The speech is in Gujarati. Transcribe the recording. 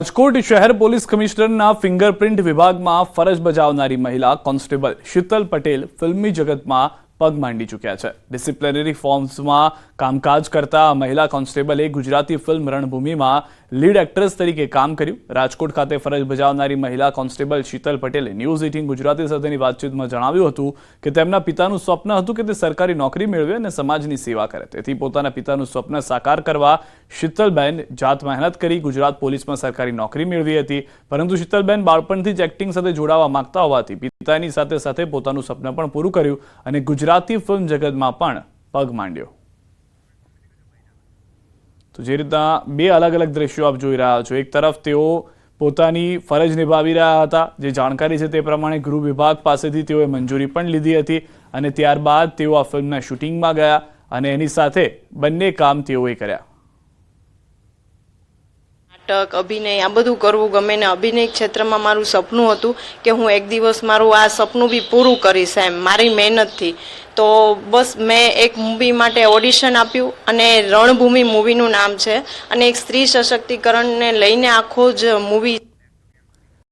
રાજકોટ શહેર પોલીસ કમિશનરના ફિંગરપ્રિન્ટ વિભાગમાં ફરજ બજાવનારી મહિલા કોન્સ્ટેબલ શીતલ પટેલ ફિલ્મી જગતમાં પગ માંડી ચૂક્યા છે। ડિસિપ્લિનરી ફોર્મ્સમાં કામકાજ કરતા મહિલા કોન્સ્ટેબલે ગુજરાતી ફિલ્મ રણભૂમિમાં લીડ એક્ટ્રેસ તરીકે કામ કર્યું। રાજકોટ ખાતે ફરજ બજાવનારી મહિલા કોન્સ્ટેબલ શીતલ પટેલે ન્યૂઝ 18 ગુજરાતી સાથેની વાતચીતમાં જણાવ્યું હતું કે તેમના પિતાનું સ્વપ્ન હતું કે તે સરકારી નોકરી મેળવે અને સમાજની સેવા કરે। તેથી પોતાના પિતાનું સ્વપ્ન સાકાર કરવા શીતલબેન જાત મહેનત કરી ગુજરાત પોલીસમાં સરકારી નોકરી મેળવી હતી। પરંતુ શીતલબેન બાળપણથી જ એક્ટિંગ સાથે જોડાવા માંગતા હોવાથી પિતાની સાથે સાથે પોતાનું સપન પણ પૂરું કર્યું અને ગુજરાતી ફિલ્મ જગતમાં પણ પગ માંડ્યો। તો જે રીતના બે અલગ અલગ દ્રશ્યો આપ જોઈ રહ્યા છો, એક તરફ તેઓ પોતાની ફરજ નિભાવી રહ્યા હતા, જે જાણકારી છે તે પ્રમાણે ગૃહ વિભાગ પાસેથી તેઓએ મંજૂરી પણ લીધી હતી અને ત્યારબાદ તેઓ આ ફિલ્મના શૂટિંગમાં ગયા અને એની સાથે બંને કામ તેઓએ કર્યા। નાટક, અભિનય આ બધું કરવું ગમે ને અભિનય ક્ષેત્રમાં મારું સપનું હતું કે હું એક દિવસ મારું આ સપનું બી પૂરું કરીશ એમ મારી મહેનતથી। તો બસ મેં એક મૂવી માટે ઓડિશન આપ્યું અને રણભૂમિ મૂવીનું નામ છે અને એક સ્ત્રી સશક્તિકરણને લઈને આખો જ મૂવી